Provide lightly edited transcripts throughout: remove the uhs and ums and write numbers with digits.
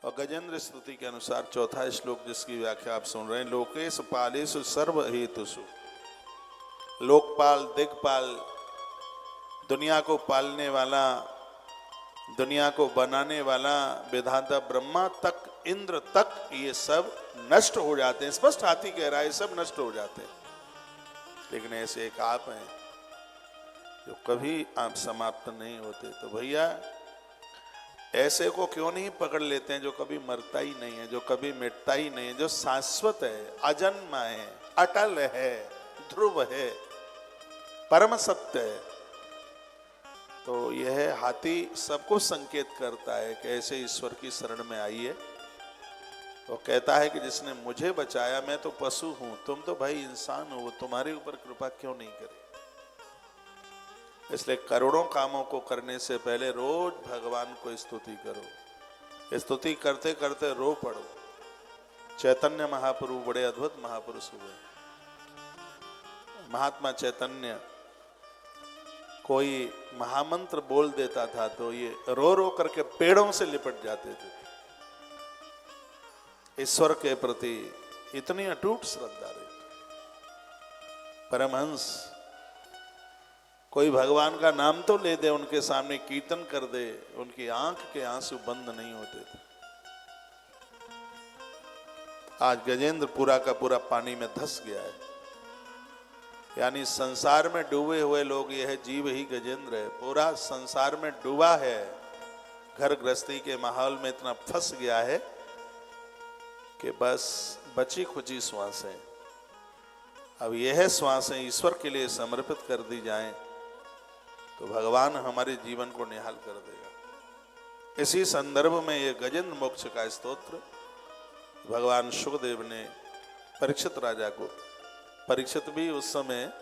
और गजेंद्र स्तुति के अनुसार चौथा श्लोक जिसकी व्याख्या आप सुन रहे हैं, लोकेश पालेषु सर्व हेतुषु। लोकपाल, दिग्पाल, दुनिया को पालने वाला, दुनिया को बनाने वाला विधाता ब्रह्मा तक, इंद्र तक, ये सब नष्ट हो जाते हैं। स्पष्ट हाथी कह रहा है सब नष्ट हो जाते हैं, लेकिन ऐसे एक आप हैं जो कभी आप समाप्त नहीं होते। तो भैया ऐसे को क्यों नहीं पकड़ लेते हैं जो कभी मरता ही नहीं है, जो कभी मिटता ही नहीं है, जो शाश्वत है, अजन्मा है, अटल है, ध्रुव है, परम सत्य है। तो यह हाथी सबको संकेत करता है कि ऐसे ईश्वर की शरण में आइए। वो कहता है कि जिसने मुझे बचाया, मैं तो पशु हूं, तुम तो भाई इंसान हो, वो तुम्हारे ऊपर कृपा क्यों नहीं करे। इसलिए करोड़ों कामों को करने से पहले रोज भगवान को स्तुति करो। स्तुति करते करते रो पड़ो। चैतन्य महाप्रभु बड़े अद्भुत महापुरुष हुए। महात्मा चैतन्य कोई महामंत्र बोल देता था तो ये रो रो करके पेड़ों से लिपट जाते थे। ईश्वर के प्रति इतनी अटूट श्रद्धा रही। परमहंस कोई भगवान का नाम तो ले दे, उनके सामने कीर्तन कर दे, उनकी आंख के आंसू बंद नहीं होते थे। आज गजेंद्र पूरा का पूरा पानी में धंस गया है। यानी संसार में डूबे हुए लोग, यह जीव ही गजेंद्र है। पूरा संसार में डूबा है, घर गृहस्थी के माहौल में इतना फंस गया है कि बस बची खुची श्वासें, अब यह श्वासें ईश्वर के लिए समर्पित कर दी जाएं तो भगवान हमारे जीवन को निहाल कर देगा। इसी संदर्भ में यह गजेंद्र मोक्ष का स्तोत्र भगवान शुकदेव ने परीक्षित राजा को, परीक्षित भी उस समय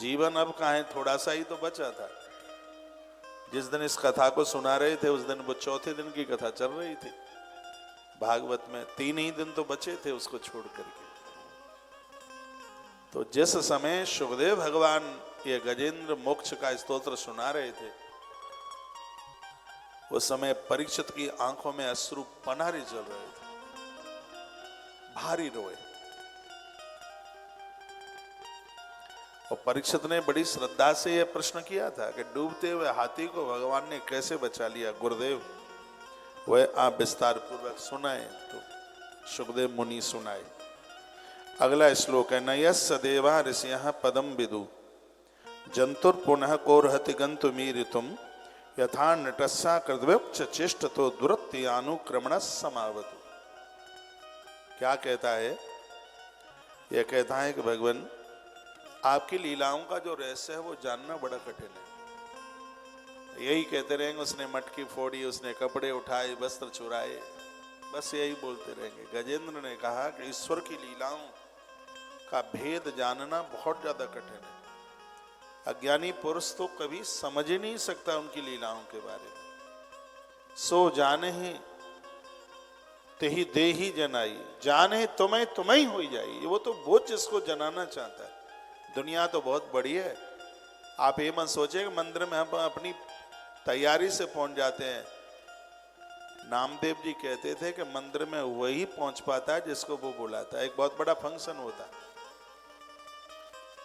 जीवन अब कहाँ है, थोड़ा सा ही तो बचा था। जिस दिन इस कथा को सुना रहे थे उस दिन वो चौथे दिन की कथा चल रही थी भागवत में। 3 ही दिन तो बचे थे उसको छोड़ करके। तो जिस समय शुकदेव भगवान ये गजेंद्र मोक्ष का स्तोत्र सुना रहे थे, उस समय परीक्षित की आंखों में अश्रु पनारे चल रहे थे, भारी रोए। और परीक्षित ने बड़ी श्रद्धा से यह प्रश्न किया था कि डूबते हुए हाथी को भगवान ने कैसे बचा लिया। गुरुदेव वह आप विस्तार पूर्वक सुनाए। तो शुकदेव मुनि सुनाए। अगला श्लोक है, न यस्य देवा ऋषयः पदम विदु जंतुर पुनः कोरहति गंतुमीरितुम यथा नटस्या कृतव्यक्ष चेष्टतो दुरत्ति अनुक्रमण समावतु। क्या कहता है? यह कहता है कि भगवान आपकी लीलाओं का जो रहस्य है वो जानना बड़ा कठिन है। यही कहते रहेंगे उसने मटकी फोड़ी, उसने कपड़े उठाए, वस्त्र चुराए, बस यही बोलते रहेंगे। गजेंद्र ने कहा कि ईश्वर की लीलाओं का भेद जानना बहुत ज्यादा कठिन है। अज्ञानी पुरुष तो कभी समझ ही नहीं सकता उनकी लीलाओं के बारे में। सो जाने ही तेहि दे ही जनाई, जाने तुम्हें तुम्हें हो जाई। वो तो वो जिसको जनाना चाहता है। दुनिया तो बहुत बड़ी है। आप ये मत सोचे कि मंदिर में हम अपनी तैयारी से पहुंच जाते हैं। नामदेव जी कहते थे कि मंदिर में वही पहुंच पाता है जिसको वो बुलाता है। एक बहुत बड़ा फंक्शन होता है,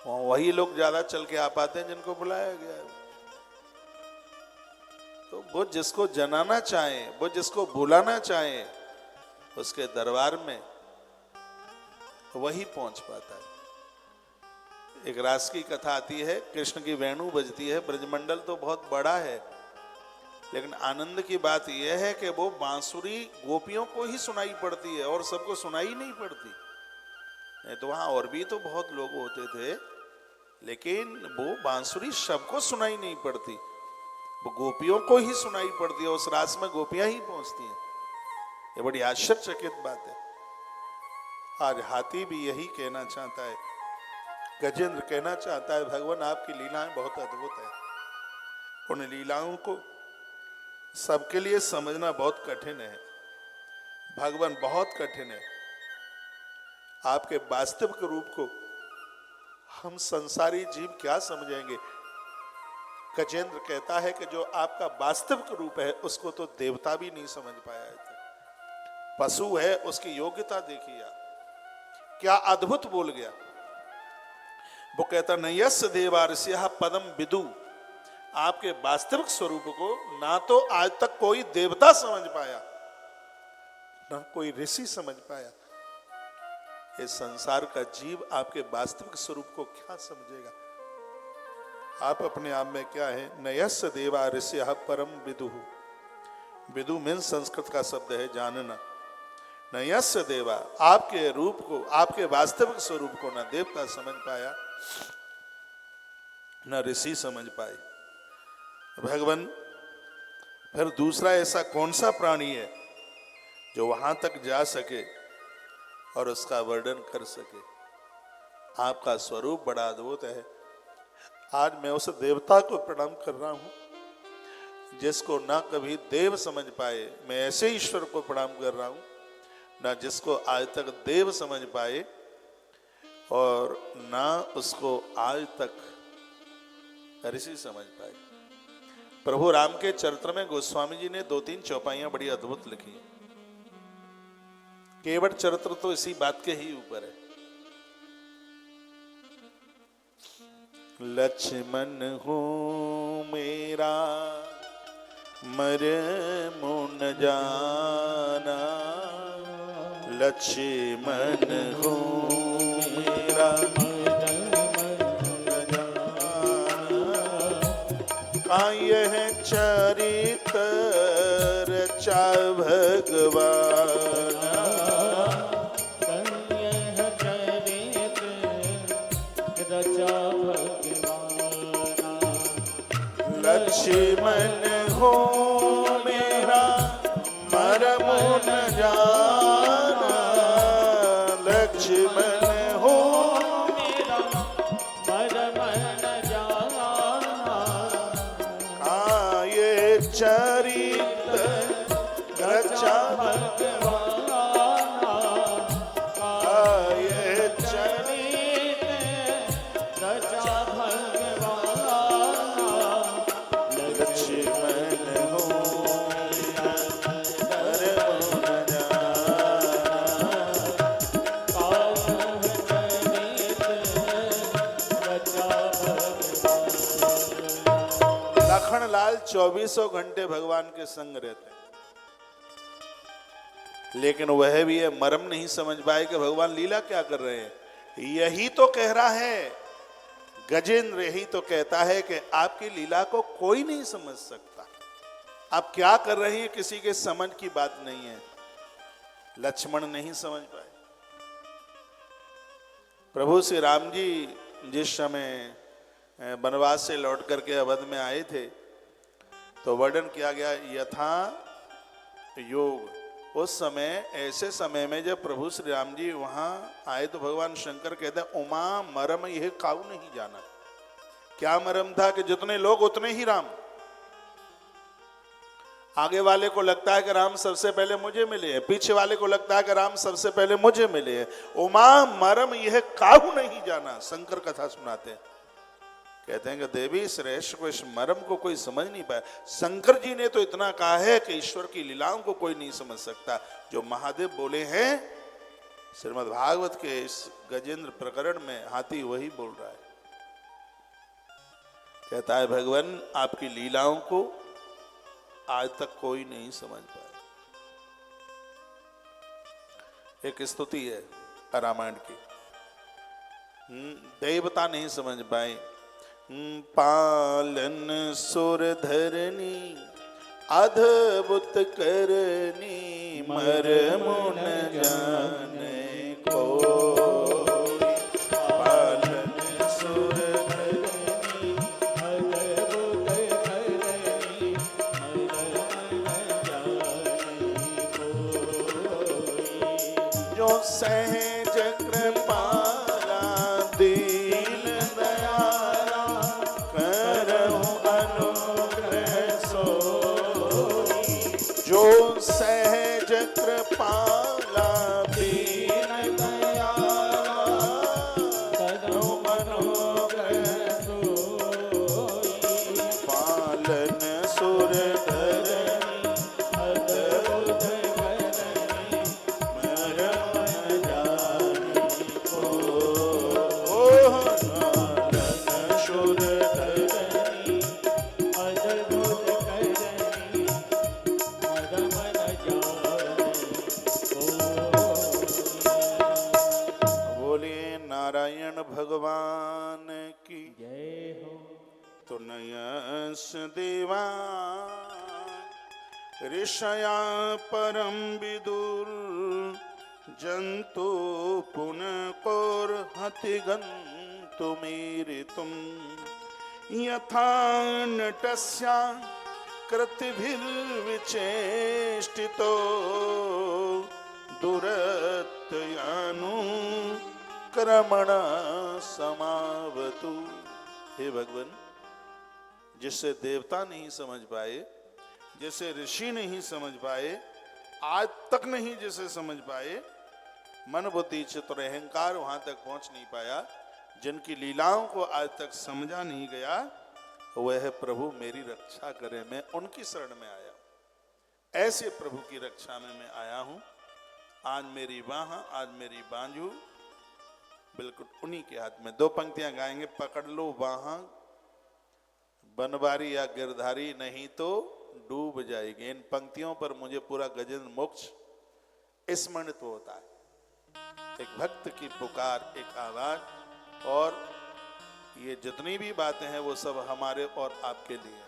वही लोग ज्यादा चल के आ पाते हैं जिनको बुलाया गया है। तो वो जिसको जनाना चाहे, वो जिसको बुलाना चाहे, उसके दरबार में वही पहुंच पाता है। एक रास की कथा आती है, कृष्ण की वेणु बजती है। ब्रजमंडल तो बहुत बड़ा है, लेकिन आनंद की बात यह है कि वो बांसुरी गोपियों को ही सुनाई पड़ती है और सबको सुनाई नहीं पड़ती। नहीं तो वहां और भी तो बहुत लोग होते थे, लेकिन वो बांसुरी सबको सुनाई नहीं पड़ती, वो गोपियों को ही सुनाई पड़ती है। उस रास में गोपियां ही पहुंचती हैं। ये बड़ी आश्चर्यचकित बात है। आज हाथी भी यही कहना चाहता है, गजेंद्र कहना चाहता है, भगवान आपकी लीलाएं बहुत अद्भुत है। उन लीलाओं को सबके लिए समझना बहुत कठिन है। भगवान बहुत कठिन है। आपके वास्तविक रूप को हम संसारी जीव क्या समझेंगे। गजेंद्र कहता है कि जो आपका वास्तविक रूप है उसको तो देवता भी नहीं समझ पाया है। पशु है, उसकी योग्यता देखिए, क्या अद्भुत बोल गया। वो कहता नयस्य देवार्षिः पदम विदु, आपके वास्तविक स्वरूप को ना तो आज तक कोई देवता समझ पाया, ना कोई ऋषि समझ पाया। इस संसार का जीव आपके वास्तविक स्वरूप को क्या समझेगा? आप अपने आप में क्या है? नयस्य देवार्षिः परम विदु। विदु मीन संस्कृत का शब्द है जानना। नयस्य देवा, आपके रूप को, आपके वास्तविक स्वरूप को न देवता समझ पाया, न ऋषि समझ पाए। भगवान, फिर दूसरा ऐसा कौन सा प्राणी है जो वहां तक जा सके और उसका वर्णन कर सके? आपका स्वरूप बड़ा अद्भुत है। आज मैं उस देवता को प्रणाम कर रहा हूं जिसको ना कभी देव समझ पाए। मैं ऐसे ईश्वर को प्रणाम कर रहा हूं ना जिसको आज तक देव समझ पाए और ना उसको आज तक ऋषि समझ पाए। प्रभु राम के चरित्र में गोस्वामी जी ने 2-3 चौपाइयां बड़ी अद्भुत लिखी हैं। केवट चरित्र तो इसी बात के ही ऊपर है। लक्ष्मण हूँ मेरा मरमु न जाना, लक्ष्मण हूँ मेरा का यह चरित रचा भगवान, यह चरित रचा भगवान। लक्ष्मण हो मेरा मरम न जाना, लक्ष्मण हो मेरा मरम न जाना, का ये चरित रचा भगवान। ये चरित रचा भगवान। लक्ष्मण हो मरम न जाना, लखन लाल 24 घंटे भगवान के संग रहते हैं, लेकिन वह भी है मर्म नहीं समझ पाए कि भगवान लीला क्या कर रहे हैं। यही तो कह रहा है गजेंद्र, यही तो कहता है कि आपकी लीला को कोई नहीं समझ सकता। आप क्या कर रहे हैं किसी के समझ की बात नहीं है। लक्ष्मण नहीं समझ पाए। प्रभु श्री राम जी जिस समय वनवास से लौट करके अवध में आए थे तो वर्णन किया गया यथा योग। उस समय ऐसे समय में जब प्रभु श्री राम जी वहां आए तो भगवान शंकर कहते हैं उमा मरम यह काऊ नहीं जाना। क्या मरम था कि जितने लोग उतने ही राम। आगे वाले को लगता है कि राम सबसे पहले मुझे मिले हैं, पीछे वाले को लगता है कि राम सबसे पहले मुझे मिले हैं। उमा मरम यह काऊ नहीं जाना। शंकर कथा सुनाते हैं, कहते हैं कि देवी श्रेष्ठ को इस मर्म को कोई समझ नहीं पाया। शंकर जी ने तो इतना कहा है कि ईश्वर की लीलाओं को कोई नहीं समझ सकता। जो महादेव बोले हैं श्रीमद् भागवत के इस गजेंद्र प्रकरण में हाथी वही बोल रहा है। कहता है भगवान आपकी लीलाओं को आज तक कोई नहीं समझ पाया। एक स्तुति है रामायण की, देवता नहीं समझ पाए। पालन सुर धरनी अद्भुत करनी मरमु न जाने को। पालन सुर धरनी अद्भुत करनी मरम न जाने कोई। जो सहज कृपाला दीन दयाला करहु अनुग्रह सोई। जो सहज कृपाला दीन दयाला करहु अनुग्रह सोई। पालन सुर धरनी अद्भुत करनी ऋषया परम विदुर जंतु पुनः कोर्हति गन्तुमीरितुम् यथा नटस्या कृतिभिर्विचेष्टितो दुरत्यनुक्रमण समावतु। हे भगवान, जिससे देवता नहीं समझ पाए, जिसे ऋषि नहीं समझ पाए, आज तक नहीं जिसे समझ पाए, मन बुद्धि चित्त और अहंकार वहां तक पहुंच नहीं पाया, जिनकी लीलाओं को आज तक समझा नहीं गया, वह प्रभु मेरी रक्षा करे। मैं उनकी शरण में आया, ऐसे प्रभु की रक्षा में मैं आया हूं। आज मेरी बाह, आज मेरी बांझू बिल्कुल उन्हीं के हाथ में। दो पंक्तियां गाएंगे। पकड़ लो बाह बनवारी या गिरधारी, नहीं तो डूब जाएगी। इन पंक्तियों पर मुझे पूरा गजेंद्र मोक्ष स्मरणित होता है। एक भक्त की पुकार, एक आवाज, और ये जितनी भी बातें हैं वो सब हमारे और आपके लिए।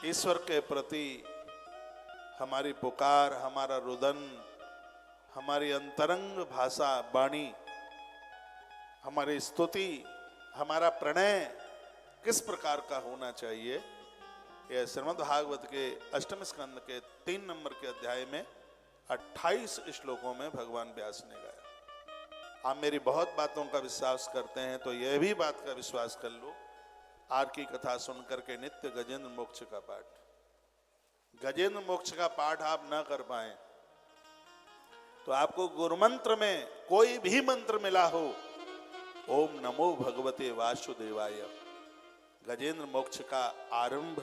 ईश्वर के प्रति हमारी पुकार, हमारा रुदन, हमारी अंतरंग भाषा वाणी, हमारी स्तुति, हमारा प्रणय किस प्रकार का होना चाहिए, यह श्रीमद् भागवत के अष्टम स्कंद के 3 नंबर के अध्याय में 28 श्लोकों में भगवान व्यास ने गाया। आप मेरी बहुत बातों का विश्वास करते हैं तो यह भी बात का विश्वास कर लो, आर की कथा सुनकर के नित्य गजेंद्र मोक्ष का पाठ, गजेंद्र मोक्ष का पाठ आप ना कर पाए तो आपको गुरुमंत्र में कोई भी मंत्र मिला हो, ओम नमो भगवते वासुदेवाय, गजेंद्र मोक्ष का आरंभ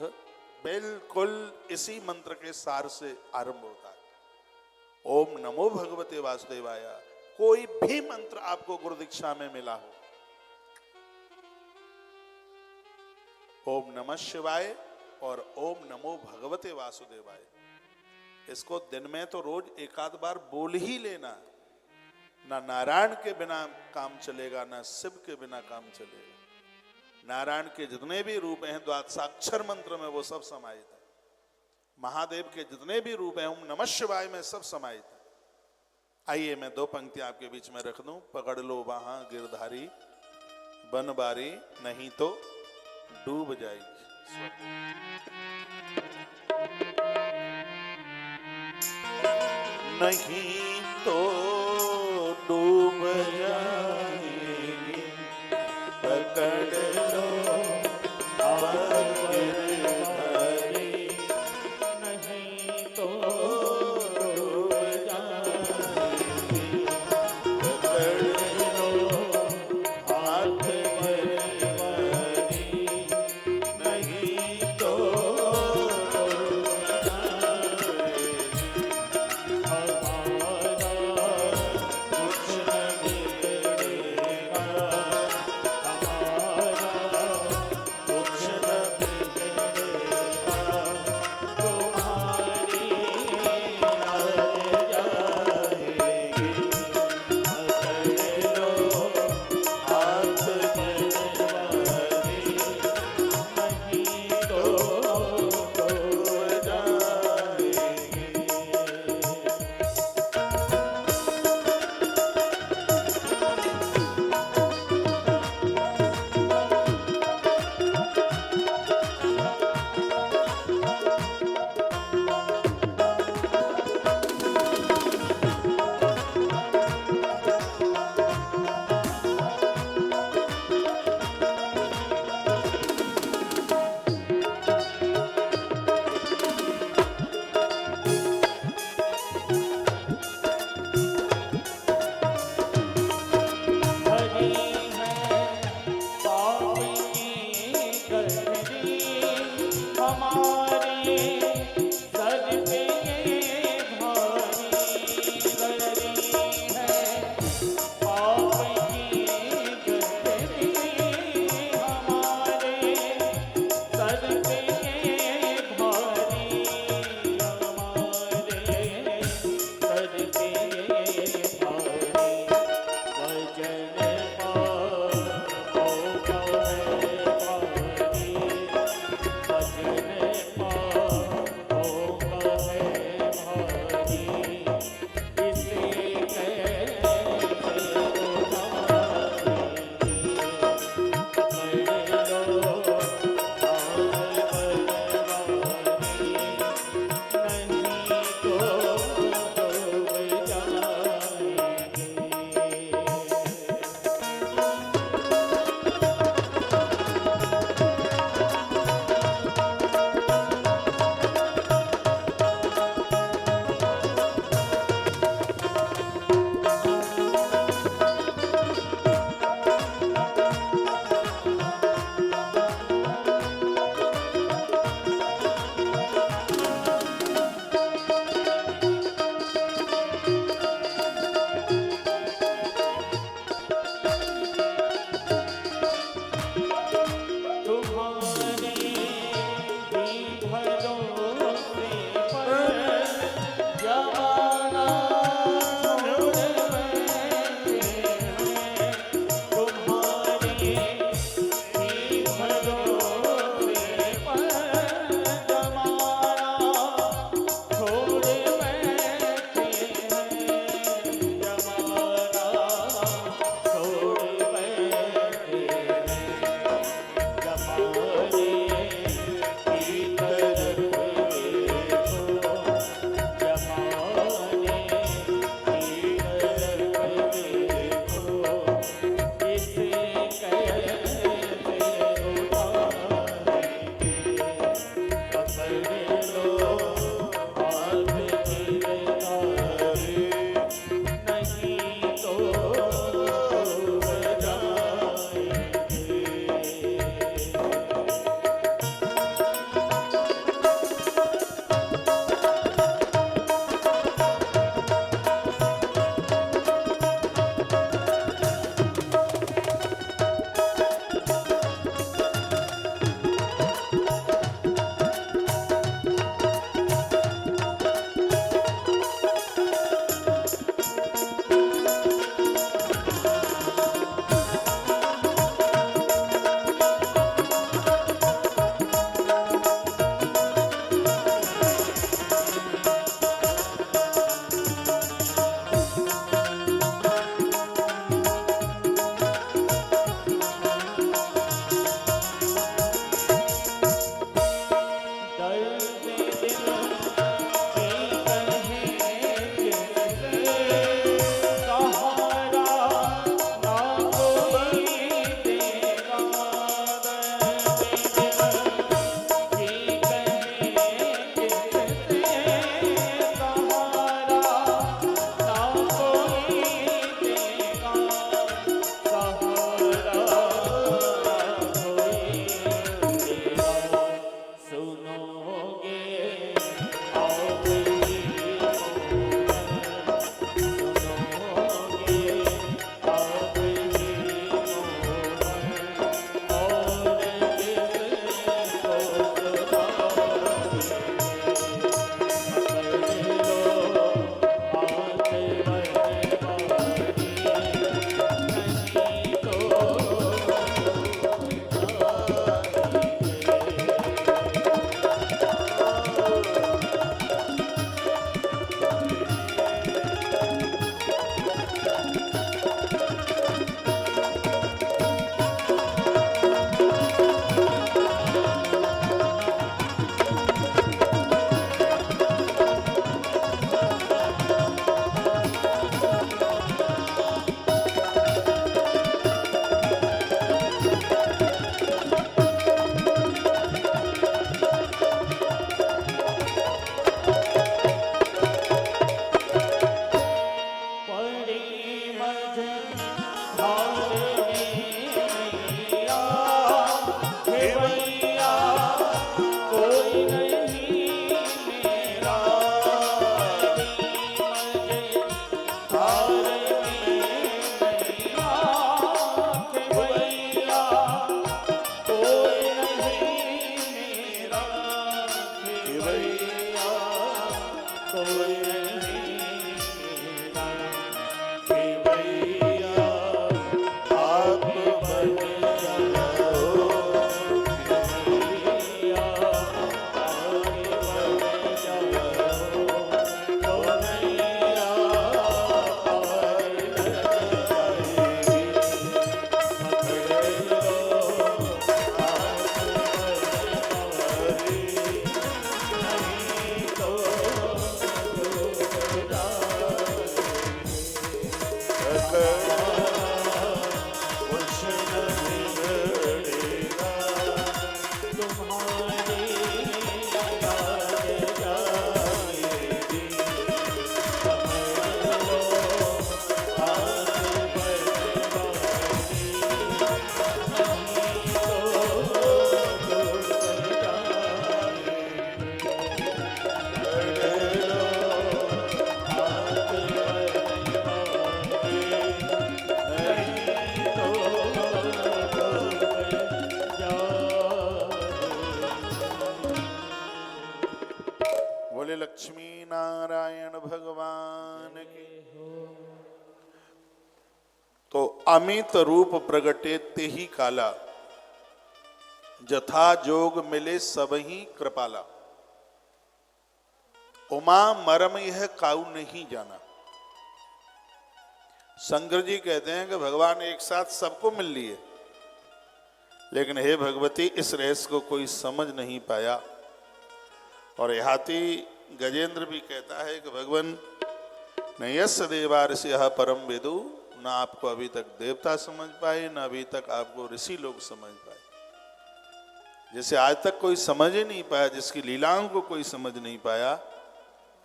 बिल्कुल इसी मंत्र के सार से आरंभ होता है। ओम नमो भगवते वासुदेवाय। कोई भी मंत्र आपको गुरु दीक्षा में मिला हो, ओम नमः शिवाय और ओम नमो भगवते वासुदेवाय, इसको दिन में तो रोज एकाध बार बोल ही लेना। ना नारायण के बिना काम चलेगा, ना शिव के बिना काम चलेगा। नारायण के जितने भी रूप हैं द्वादशाक्षर मंत्र में वो सब समाहित है। महादेव के जितने भी रूप हैं ओम नमः शिवाय में सब समाहित है। आइए मैं 2 पंक्तियां आपके बीच में रख दूं। पकड़ लो वहां गिरधारी बनबारी, नहीं तो डूब जाएगी। नहीं तो डूब जाएगी, पकड़ लो गिरधारी, नहीं तो डूब जाएगी, पकड़ लो हाथ गिरधारी, नहीं तो हमारा कुछ न बिगड़े, अमित रूप प्रगटे ते ही काला, जथा जोग मिले सब ही कृपाला। उमा मरम यह काऊ नहीं जाना। शंकर जी कहते हैं कि भगवान एक साथ सबको मिल लिए, लेकिन हे भगवती इस रहस्य को कोई समझ नहीं पाया। और हाथी गजेंद्र भी कहता है कि भगवान न यस देवा ऋषि परम वेदु, न आपको अभी तक देवता समझ पाए, न अभी तक आपको ऋषि लोग समझ पाए। जैसे आज तक कोई समझ ही नहीं पाया, जिसकी लीलाओं को कोई समझ नहीं पाया,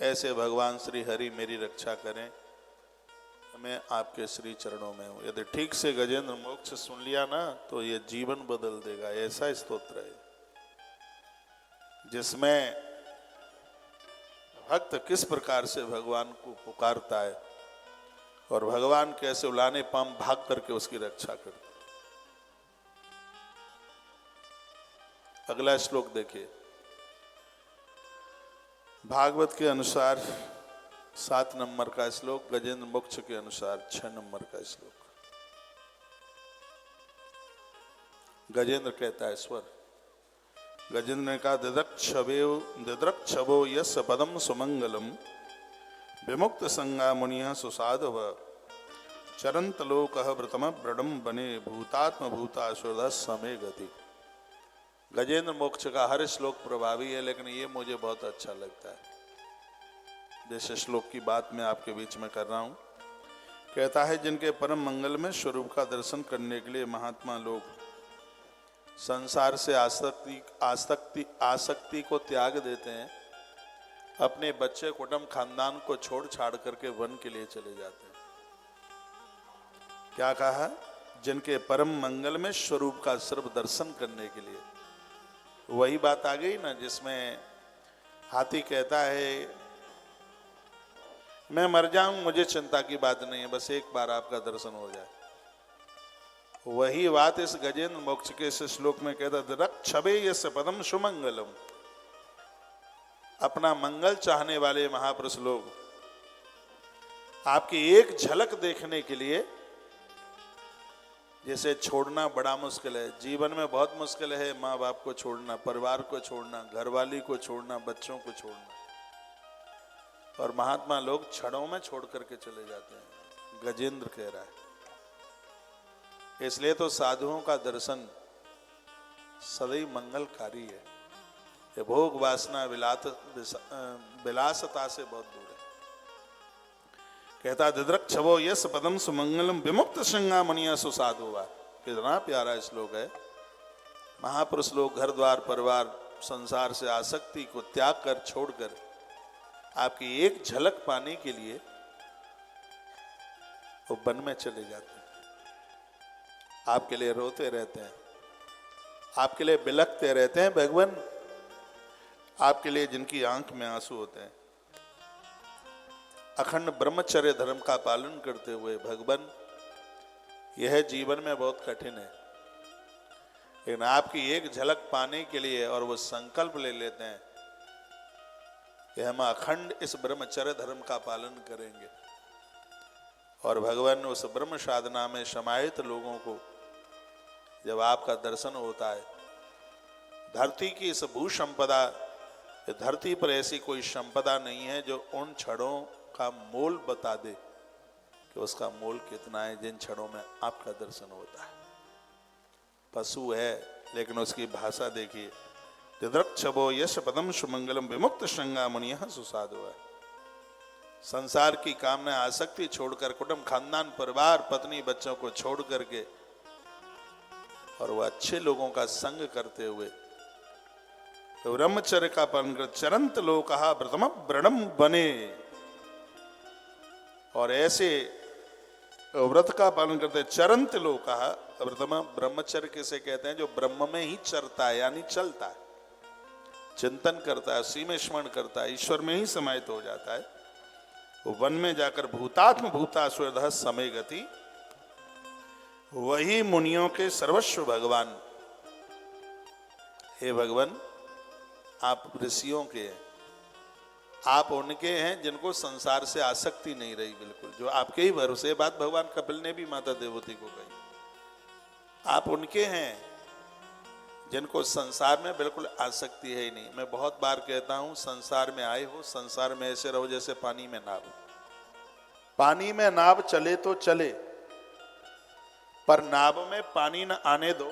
ऐसे भगवान श्री हरि मेरी रक्षा करें। मैं आपके श्री चरणों में हूं। यदि ठीक से गजेंद्र मोक्ष सुन लिया ना, तो ये जीवन बदल देगा। ऐसा स्तोत्र है जिसमें भक्त किस प्रकार से भगवान को पुकारता है और भगवान कैसे उलाने पाम भाग करके उसकी रक्षा करते। अगला श्लोक देखिए। भागवत के अनुसार 7 नंबर का श्लोक, गजेंद्र मोक्ष के अनुसार 6 नंबर का श्लोक। गजेंद्र कहता है स्वर। गजेंद्र ने कहा दिद्रक्षभो यस पदम सुमंगलम, विमुक्त संगा मुनिया सुसाधव, चरंत लोक व्रतम व्रणम बने, भूतात्म भूताशुर समय गति। गजेंद्र मोक्ष का हर श्लोक प्रभावी है, लेकिन ये मुझे बहुत अच्छा लगता है। जैसे श्लोक की बात मैं आपके बीच में कर रहा हूं। कहता है जिनके परम मंगल में स्वरूप का दर्शन करने के लिए महात्मा लोग संसार से आसक्ति को त्याग देते हैं, अपने बच्चे कुटुंब खानदान को छोड़ छाड़ करके वन के लिए चले जाते हैं। क्या कहा? जिनके परम मंगल में स्वरूप का सिर्फ दर्शन करने के लिए। वही बात आ गई ना, जिसमें हाथी कहता है मैं मर जाऊं, मुझे चिंता की बात नहीं है, बस एक बार आपका दर्शन हो जाए। वही बात इस गजेंद्र मोक्ष के इस श्लोक में कहता रक्षभे यस्य पदम सुमंगलम। अपना मंगल चाहने वाले महापुरुष लोग आपकी एक झलक देखने के लिए, जैसे छोड़ना बड़ा मुश्किल है, जीवन में बहुत मुश्किल है माँ बाप को छोड़ना, परिवार को छोड़ना, घरवाली को छोड़ना, बच्चों को छोड़ना, और महात्मा लोग क्षणों में छोड़ करके चले जाते हैं। गजेंद्र कह रहा है। इसलिए तो साधुओं का दर्शन सदैव मंगलकारी है। ये भोग वासना विलासता से बहुत दूर है। कहता दिद्रक्षभो यस पदम सुमंगलम, विमुक्त संगा मुनिया सुसाधुवा। कितना प्यारा श्लोक है। महापुरुष लोग घर द्वार परिवार संसार से आसक्ति को त्याग कर छोड़कर आपकी एक झलक पाने के लिए वो वन में चले जाते हैं। आपके लिए रोते रहते हैं, आपके लिए बिलखते रहते हैं। भगवान आपके लिए जिनकी आंख में आंसू होते हैं, अखंड ब्रह्मचर्य धर्म का पालन करते हुए, भगवान यह जीवन में बहुत कठिन है, लेकिन आपकी एक झलक पाने के लिए और वो संकल्प ले लेते हैं कि हम अखंड इस ब्रह्मचर्य धर्म का पालन करेंगे। और भगवान उस ब्रह्म साधना में समाहित लोगों को जब आपका दर्शन होता है, धरती की इस भू संपदा, धरती पर ऐसी कोई संपदा नहीं है जो उन क्षणों का मोल बता दे कि उसका मोल कितना है जिन क्षणों में आपका दर्शन होता है। पशु है, लेकिन उसकी भाषा देखिए। दिद्रक्षभो यश पदम सुमंगलम, विमुक्त संगा मुनियः सुसाधुः। संसार की कामना आसक्ति छोड़कर, कुटुंब खानदान परिवार पत्नी बच्चों को छोड़ करके, और वह अच्छे लोगों का संग करते हुए ब्रह्मचर्य का पालन कर, चरंत लोकः व्रतम व्रणम बने। और ऐसे व्रत का पालन करते चरंत लोकः व्रतम, ब्रह्मचर्य किसे कहते हैं? जो ब्रह्म में ही चरता है, यानी चलता है, चिंतन करता है, उसी में स्मरण करता है, ईश्वर में ही समाहित हो जाता है। वो वन में जाकर भूतात्म भूतासुरधः समय गति, वही मुनियों के सर्वस्व भगवान। हे भगवान, आप ऋषियों के हैं, आप उनके हैं जिनको संसार से आसक्ति नहीं रही बिल्कुल, जो आपके ही भरोसे। ये बात भगवान कपिल ने भी माता देवती को कही। आप उनके हैं जिनको संसार में बिल्कुल आसक्ति है ही नहीं। मैं बहुत बार कहता हूं, संसार में आए हो, संसार में ऐसे रहो जैसे पानी में नाव। पानी में नाव चले तो चले, पर नाव में पानी न आने दो।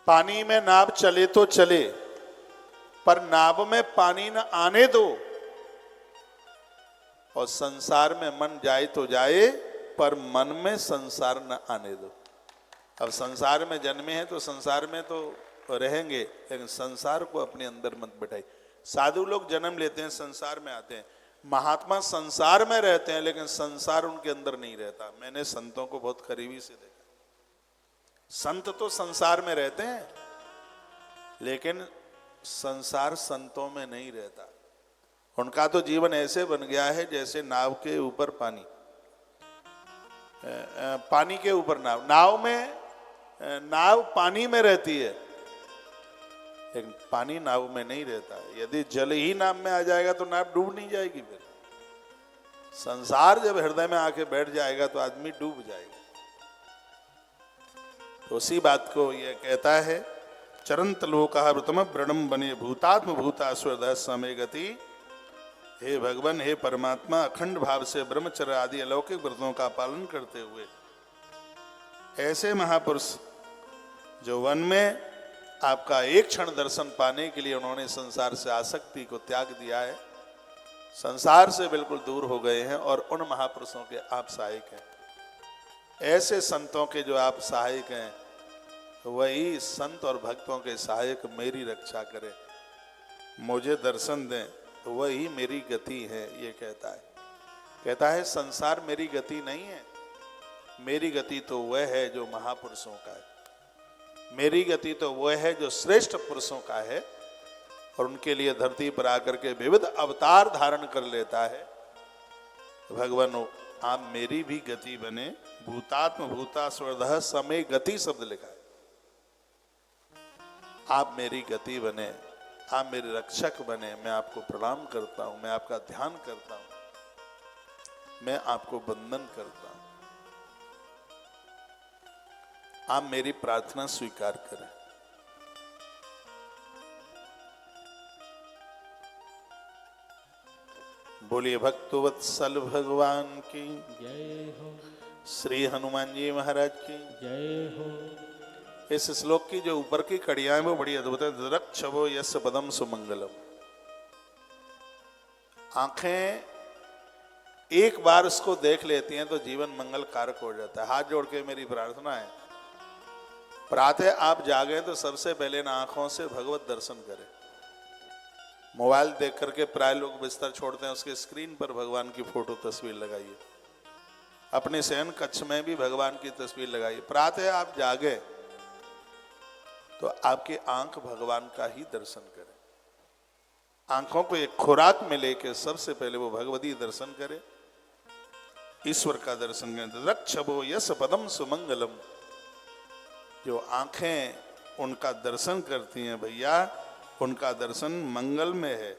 पानी में नाव चले तो चले, पर नाव में पानी न आने दो। और संसार में मन जाए तो जाए, पर मन में संसार न आने दो। अब संसार में जन्मे हैं तो संसार में तो रहेंगे, लेकिन संसार को अपने अंदर मत बैठाइए। साधु लोग जन्म लेते हैं, संसार में आते हैं। महात्मा संसार में रहते हैं, लेकिन संसार उनके अंदर नहीं रहता। मैंने संतों को बहुत करीबी से देखा। संत तो संसार में रहते हैं, लेकिन संसार संतों में नहीं रहता। उनका तो जीवन ऐसे बन गया है जैसे नाव के ऊपर पानी, पानी के ऊपर नाव। नाव में, नाव पानी में रहती है, लेकिन पानी नाव में नहीं रहता। यदि जल ही नाव में आ जाएगा तो नाव डूब नहीं जाएगी। फिर संसार जब हृदय में आके बैठ जाएगा तो आदमी डूब जाएगा। तो उसी बात को यह कहता है, चरंत लोका व्रतम व्रणम बने भूतात्म भूता स्वर्ध समय गति। हे भगवान, हे परमात्मा, अखंड भाव से ब्रह्मचर्य आदि अलौकिक व्रतों का पालन करते हुए ऐसे महापुरुष जो वन में आपका एक क्षण दर्शन पाने के लिए उन्होंने संसार से आसक्ति को त्याग दिया है, संसार से बिल्कुल दूर हो गए हैं, और उन महापुरुषों के आप सहायक हैं। ऐसे संतों के जो आप सहायक हैं, वही संत और भक्तों के सहायक मेरी रक्षा करें, मुझे दर्शन दें, तो वही मेरी गति है। ये कहता है संसार मेरी गति नहीं है। मेरी गति तो वह है जो महापुरुषों का है। मेरी गति तो वह है जो श्रेष्ठ पुरुषों का है, और उनके लिए धरती पर आकर के विविध अवतार धारण कर लेता है। भगवान, आप मेरी भी गति बने। भूतात्म भूता स्वर्धः समय गति शब्द लिखा है। आप मेरी गति बने, आप मेरे रक्षक बने। मैं आपको प्रणाम करता हूं, मैं आपका ध्यान करता हूं, मैं आपको वंदन करता हूं। आप मेरी प्रार्थना स्वीकार करें। बोलिए भक्तवत्सल भगवान की जय हो, श्री हनुमान जी महाराज की जय हो। इस श्लोक की जो ऊपर की कड़ियां हैं वो बड़ी अद्भुत है। दृक्षवो यस्य पदम सुमंगलम। आंखें एक बार उसको देख लेती हैं तो जीवन मंगल कारक हो जाता है। हाथ जोड़ के मेरी प्रार्थना है, प्रातः आप जागे तो सबसे पहले ना आंखों से भगवत दर्शन करें। मोबाइल देख करके प्राय लोग बिस्तर छोड़ते हैं, उसके स्क्रीन पर भगवान की फोटो तस्वीर लगाइए। अपने शयन कक्ष में भी भगवान की तस्वीर लगाइए। प्रातः आप जागे तो आपकी आंख भगवान का ही दर्शन करे। आंखों को एक खुराक में लेके सबसे पहले वो भगवती दर्शन करे, ईश्वर का दर्शन करें। रक्षभो यस पदम सुमंगलम। जो आंखें उनका दर्शन करती हैं भैया, उनका दर्शन मंगल में है,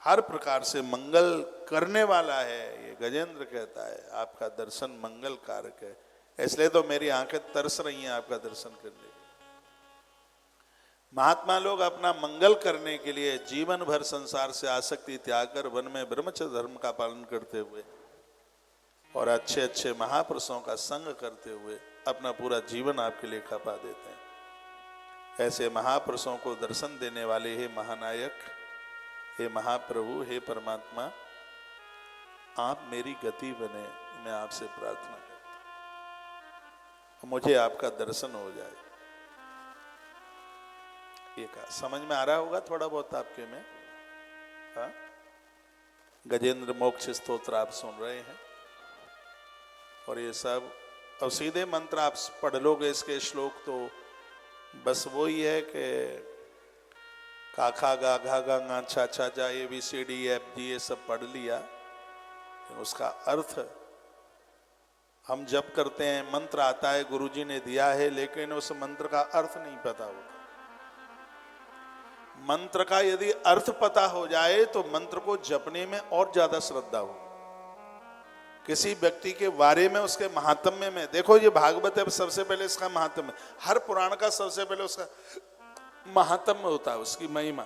हर प्रकार से मंगल करने वाला है। ये गजेंद्र कहता है आपका दर्शन मंगल कारक है, इसलिए तो मेरी आंखें तरस रही हैं आपका दर्शन करने। महात्मा लोग अपना मंगल करने के लिए जीवन भर संसार से आसक्ति त्याग कर वन में ब्रह्मचर्य धर्म का पालन करते हुए और अच्छे अच्छे महापुरुषों का संग करते हुए अपना पूरा जीवन आपके लिए खपा देते हैं। ऐसे महापुरुषों को दर्शन देने वाले हे महानायक, हे महाप्रभु, हे परमात्मा, आप मेरी गति बने। मैं आपसे प्रार्थना करता हूं, मुझे आपका दर्शन हो जाए। ये कहा समझ में आ रहा होगा थोड़ा बहुत आपके में। हाँ? गजेंद्र मोक्ष स्तोत्र आप सुन रहे हैं, और ये सब अब सीधे मंत्र आप पढ़ लोगे इसके श्लोक तो बस वो ही है कि काखा गा घा गा गा छा छा जा ABCD EFG ये सब पढ़ लिया, उसका अर्थ हम जप करते हैं, मंत्र आता है, गुरुजी ने दिया है, लेकिन उस मंत्र का अर्थ नहीं पता होता। मंत्र का यदि अर्थ पता हो जाए तो मंत्र को जपने में और ज्यादा श्रद्धा हो। किसी व्यक्ति के बारे में, उसके महात्म्य में, देखो ये भागवत है, सबसे पहले इसका महात्म्य, हर पुराण का सबसे पहले उसका महात्म्य होता है, उसकी महिमा।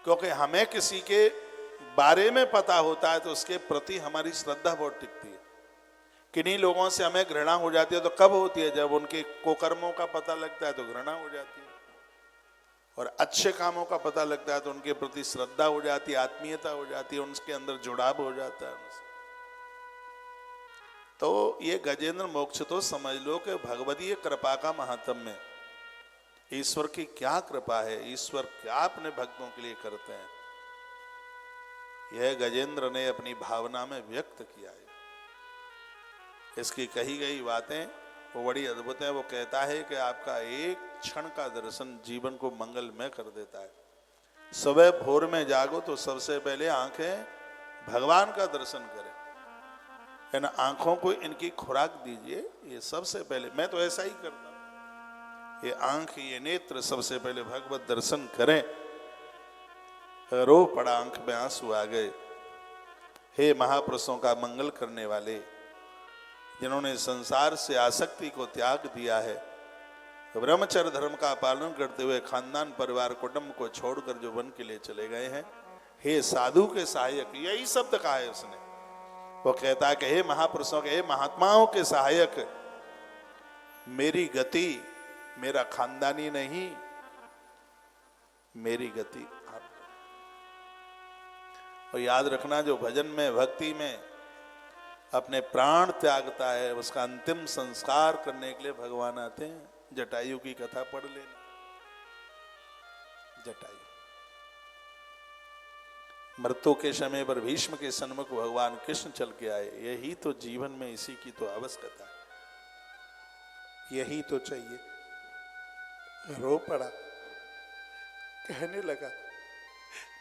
क्योंकि हमें किसी के बारे में पता होता है तो उसके प्रति हमारी श्रद्धा बहुत टिकती है। किन्हीं लोगों से हमें घृणा हो जाती है तो कब होती है? जब उनके कुकर्मों का पता लगता है तो घृणा हो जाती है, और अच्छे कामों का पता लगता है तो उनके प्रति श्रद्धा हो जाती है, आत्मीयता हो जाती है, उनके अंदर जुड़ाव हो जाता है उनसे। तो ये गजेंद्र मोक्ष तो समझ लो कि भगवतीय कृपा का महात्म्य है। ईश्वर की क्या कृपा है, ईश्वर क्या अपने भक्तों के लिए करते हैं, यह गजेंद्र ने अपनी भावना में व्यक्त किया है। इसकी कही गई बातें वो बड़ी अद्भुत है। वो कहता है कि आपका एक क्षण का दर्शन जीवन को मंगलमय कर देता है। सुबह भोर में जागो तो सबसे पहले आंखें भगवान का दर्शन करें, है ना, आंखों को इनकी खुराक दीजिए, ये सबसे पहले। मैं तो ऐसा ही करता हूं, ये आंख, ये नेत्र सबसे पहले भगवत दर्शन करें। रो पड़ा, आंख में आंसू आ गए। हे महापुरुषों का मंगल करने वाले, जिन्होंने संसार से आसक्ति को त्याग दिया है, ब्रह्मचर्य धर्म का पालन करते हुए खानदान परिवार कुटुंब को छोड़कर जो वन के लिए चले गए हैं, हे साधु के सहायक, यही शब्द कहा है उसने। वो कहता है कि हे महापुरुषों के, हे महात्माओं के सहायक, मेरी गति मेरा खानदानी नहीं, मेरी गति आप। और याद रखना, जो भजन में, भक्ति में अपने प्राण त्यागता है, उसका अंतिम संस्कार करने के लिए भगवान आते हैं। जटायु की कथा पढ़ लेना। जटायु मृत्यु के समय पर भीष्म के सन्मुख भगवान कृष्ण चल के आए। यही तो जीवन में, इसी की तो आवश्यकता है, यही तो चाहिए। रो पड़ा, कहने लगा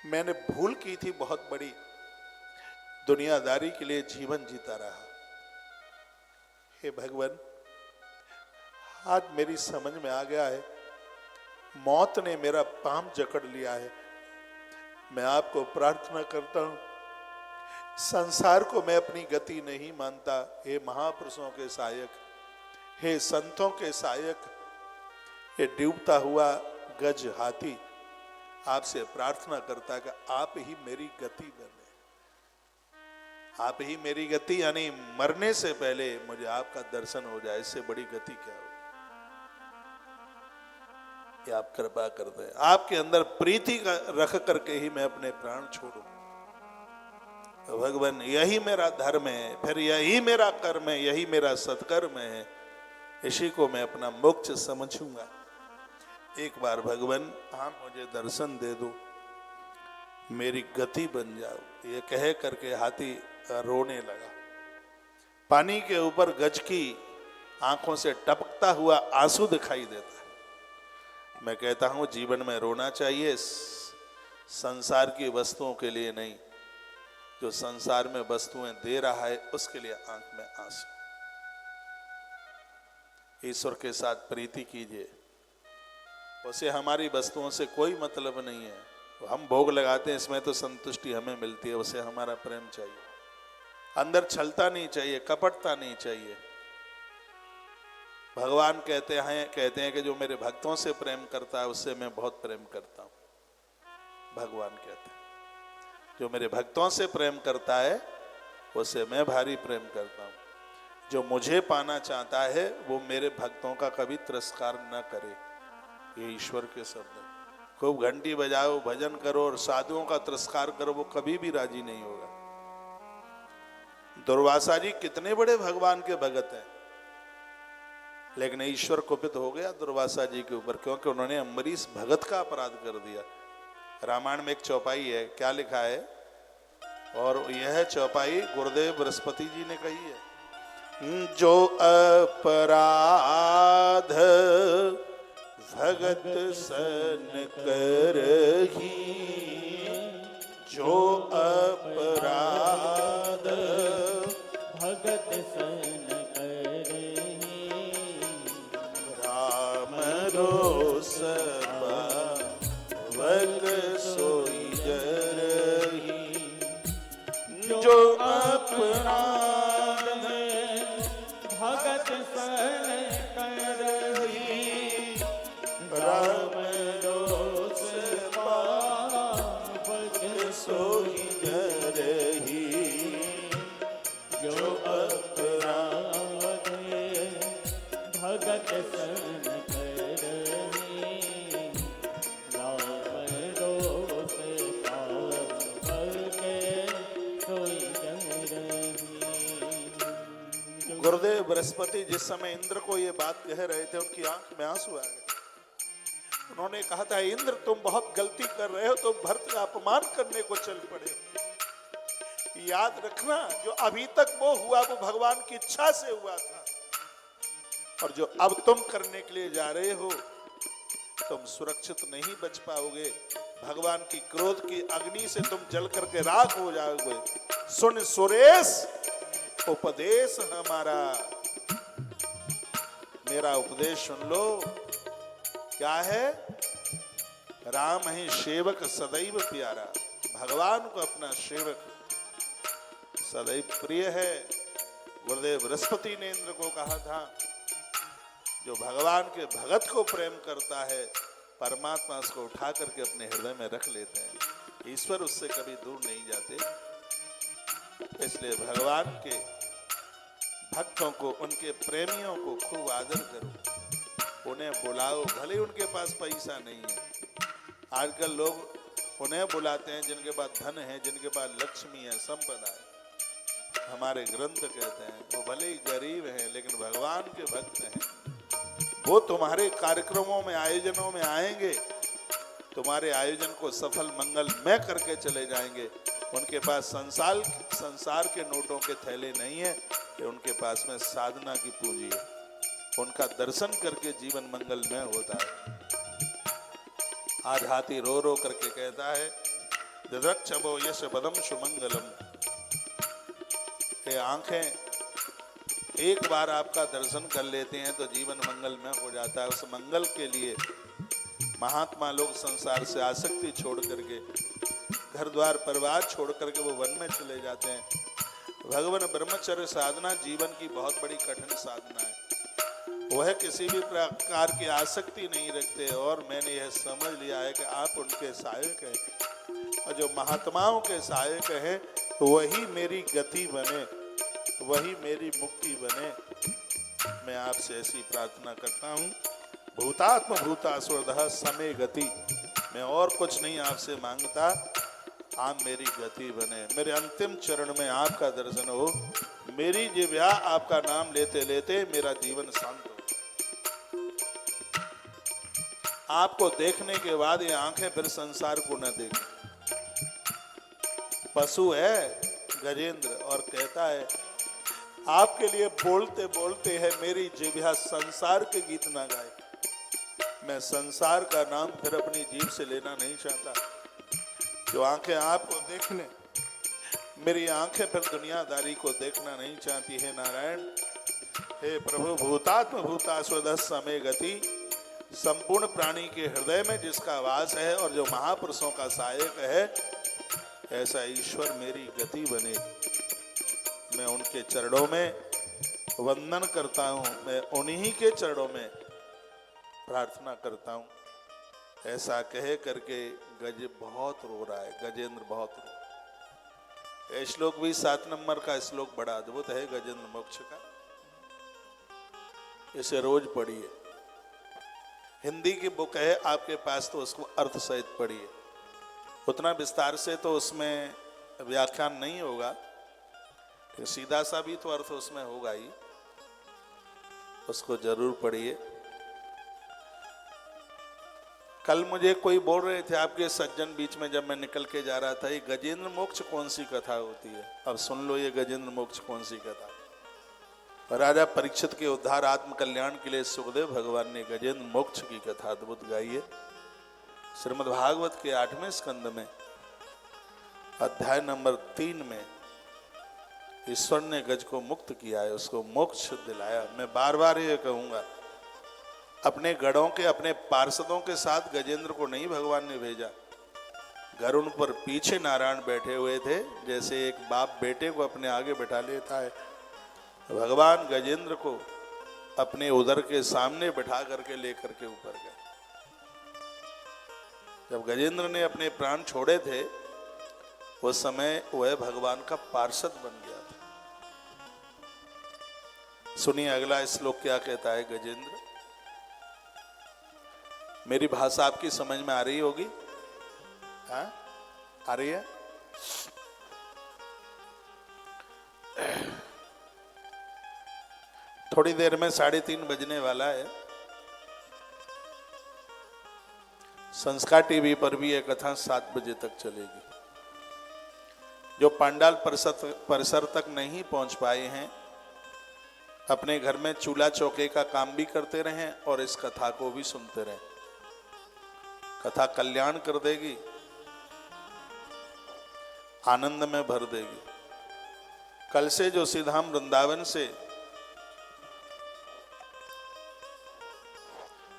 मैंने भूल की थी बहुत बड़ी, दुनियादारी के लिए जीवन जीता रहा। हे भगवान, आज मेरी समझ में आ गया है, मौत ने मेरा पांव जकड़ लिया है। मैं आपको प्रार्थना करता हूं, संसार को मैं अपनी गति नहीं मानता। हे महापुरुषों के सहायक, हे संतों के सहायक, ये डूबता हुआ गज हाथी आपसे प्रार्थना करता है कि आप ही मेरी गति बने, आप ही मेरी गति, यानी मरने से पहले मुझे आपका दर्शन हो जाए। इससे बड़ी गति क्या हो? ये आप कृपा करते हैं। आपके अंदर प्रीति का रख करके ही मैं अपने प्राण छोड़ूं। तो भगवान, यही मेरा धर्म है, फिर यही मेरा कर्म है, यही मेरा सत्कर्म है, इसी को मैं अपना मोक्ष समझूंगा। एक बार भगवान आप मुझे दर्शन दे दो, मेरी गति बन जाओ। ये कह करके हाथी रोने लगा। पानी के ऊपर गज की आंखों से टपकता हुआ आंसू दिखाई देता है। मैं कहता हूं जीवन में रोना चाहिए, संसार की वस्तुओं के लिए नहीं, जो संसार में वस्तुएं दे रहा है उसके लिए आंख में आंसू। ईश्वर के साथ प्रीति कीजिए, उसे हमारी वस्तुओं से कोई मतलब नहीं है। हम भोग लगाते हैं, इसमें तो संतुष्टि हमें मिलती है, उसे हमारा प्रेम चाहिए। अंदर छलता नहीं चाहिए, कपटता नहीं चाहिए। भगवान कहते हैं कि जो मेरे भक्तों से प्रेम करता है उससे मैं बहुत प्रेम करता हूं। भगवान कहते हैं जो मेरे भक्तों से प्रेम करता है उससे मैं भारी प्रेम करता हूं। जो मुझे पाना चाहता है वो मेरे भक्तों का कभी तिरस्कार न करे। ये ईश्वर के शब्द है। खूब घंटी बजाओ, भजन करो और साधुओं का तिरस्कार करो, वो कभी भी राजी नहीं होगा। दुर्वासा जी कितने बड़े भगवान के भगत हैं, लेकिन ईश्वर कुपित हो गया दुर्वासा जी के ऊपर, क्योंकि उन्होंने अम्बरीश भगत का अपराध कर दिया। रामायण में एक चौपाई है, क्या लिखा है, और यह चौपाई गुरुदेव बृहस्पति जी ने कही है। जो अपराध भगत सन करही, जो अपराध भगत पावक सोई जरही, जो अपना भगत सन करही, राम रोस पावक सोई जरही, जो अपराधे भगत सन करही, राम रोस पावक सोई जरही। गुरुदेव बृहस्पति जिस समय इंद्र को ये बात कह रहे थे, उनकी आंख में आंसू आ गए। उन्होंने कहा था, इंद्र तुम बहुत गलती कर रहे हो, तुम भरत का अपमान करने को चल पड़े हो। याद रखना, जो अभी तक वो हुआ वो भगवान की इच्छा से हुआ था, और जो अब तुम करने के लिए जा रहे हो तुम सुरक्षित नहीं बच पाओगे। भगवान की क्रोध की अग्नि से तुम जल करके राख हो जाओगे। सुन सुरेश उपदेश हमारा, मेरा उपदेश सुन लो। क्या है? राम ही सेवक सदैव प्यारा। भगवान को अपना सेवक सदैव प्रिय है। गुरुदेव बृहस्पति ने इंद्र को कहा था, जो भगवान के भगत को प्रेम करता है, परमात्मा उसको उठा करके अपने हृदय में रख लेते हैं। ईश्वर उससे कभी दूर नहीं जाते। इसलिए भगवान के भक्तों को, उनके प्रेमियों को खूब आदर करो, उन्हें बुलाओ, भले उनके पास पैसा नहीं है। आजकल लोग उन्हें बुलाते हैं जिनके पास धन है, जिनके पास लक्ष्मी है, संपदा है। हमारे ग्रंथ कहते हैं वो भले ही गरीब हैं लेकिन भगवान के भक्त हैं। वो तुम्हारे कार्यक्रमों में, आयोजनों में आएंगे, तुम्हारे आयोजन को सफल मंगलमय करके चले जाएंगे। उनके पास संसार के नोटों के थैले नहीं है, कि उनके पास में साधना की पूंजी है। उनका दर्शन करके जीवन मंगलमय होता है। आज हाथी रो रो करके कहता है, दिदृक्षभो यश बदम सुमंगलम। ये आंखें एक बार आपका दर्शन कर लेते हैं तो जीवन मंगलमय हो जाता है। उस मंगल के लिए महात्मा लोग संसार से आसक्ति छोड़ करके, घर द्वार परिवार छोड़ करके वो वन में चले जाते हैं। भगवान ब्रह्मचर्य साधना जीवन की बहुत बड़ी कठिन साधना है। वह किसी भी प्रकार की आसक्ति नहीं रखते, और मैंने यह समझ लिया है कि आप उनके सहायक हैं, और जो महात्माओं के सहायक हैं वही मेरी गति बने, वही मेरी मुक्ति बने। मैं आपसे ऐसी प्रार्थना करता हूँ। भूतात्म भूता स्वर्धः समय गति। मैं और कुछ नहीं आपसे मांगता, आप मेरी गति बने। मेरे अंतिम चरण में आपका दर्शन हो, मेरी जिह्वा आपका नाम लेते लेते मेरा जीवन शांत हो। आपको देखने के बाद ये आंखें फिर संसार को न देखें। पशु है गजेंद्र, और कहता है आपके लिए बोलते बोलते है मेरी जिह्वा संसार के गीत ना गाए। मैं संसार का नाम फिर अपनी जीभ से लेना नहीं चाहता। जो आंखें आपको देखने, मेरी आंखें फिर दुनियादारी को देखना नहीं चाहती है। नारायण, हे प्रभु, भूतात्म भूता स्वदः समय गति। संपूर्ण प्राणी के हृदय में जिसका वास है और जो महापुरुषों का सहायक है, ऐसा ईश्वर मेरी गति बने। मैं उनके चरणों में वंदन करता हूँ, मैं उन्हीं के चरणों में प्रार्थना करता हूँ। ऐसा कहे करके गज बहुत रो रहा है, गजेंद्र बहुत रो। यह श्लोक भी 7 नंबर का श्लोक बड़ा अद्भुत है गजेंद्र मोक्ष का। इसे रोज पढ़िए। हिंदी की बुक है आपके पास तो उसको अर्थ सहित पढ़िए। उतना विस्तार से तो उसमें व्याख्यान नहीं होगा, तो सीधा सा भी तो अर्थ उसमें होगा ही, उसको जरूर पढ़िए। कल मुझे कोई बोल रहे थे आपके सज्जन बीच में, जब मैं निकल के जा रहा था, ये गजेंद्र मोक्ष कौन सी कथा होती है? अब सुन लो ये गजेंद्र मोक्ष कौन सी कथा। राजा परीक्षित के उद्धार आत्म कल्याण के लिए सुखदेव भगवान ने गजेंद्र मोक्ष की कथा अद्भुत गाई है। श्रीमद् भागवत के 8वें स्कंद में अध्याय नंबर 3 में ईश्वर ने गज को मुक्त किया है, उसको मोक्ष दिलाया। मैं बार बार ये कहूंगा, अपने गढ़ों के अपने पार्षदों के साथ गजेंद्र को नहीं भगवान ने भेजा। गरुड़ पर पीछे नारायण बैठे हुए थे, जैसे एक बाप बेटे को अपने आगे बैठा लेता है। भगवान गजेंद्र को अपने उदर के सामने बैठा करके लेकर के ऊपर गए। जब गजेंद्र ने अपने प्राण छोड़े थे उस समय वह भगवान का पार्षद बन गया था। सुनिए अगला श्लोक क्या कहता है गजेंद्र। मेरी भाषा आपकी समझ में आ रही होगी? हाँ, आ रही है? थोड़ी देर में 3:30 बजने वाला है। संस्कार टीवी पर भी यह कथा 7 बजे तक चलेगी। जो पांडाल परिसर तक नहीं पहुंच पाए हैं, अपने घर में चूल्हा चौके का काम भी करते रहें और इस कथा को भी सुनते रहें। कथा कल्याण कर देगी, आनंद में भर देगी। कल से जो सीधाम वृंदावन से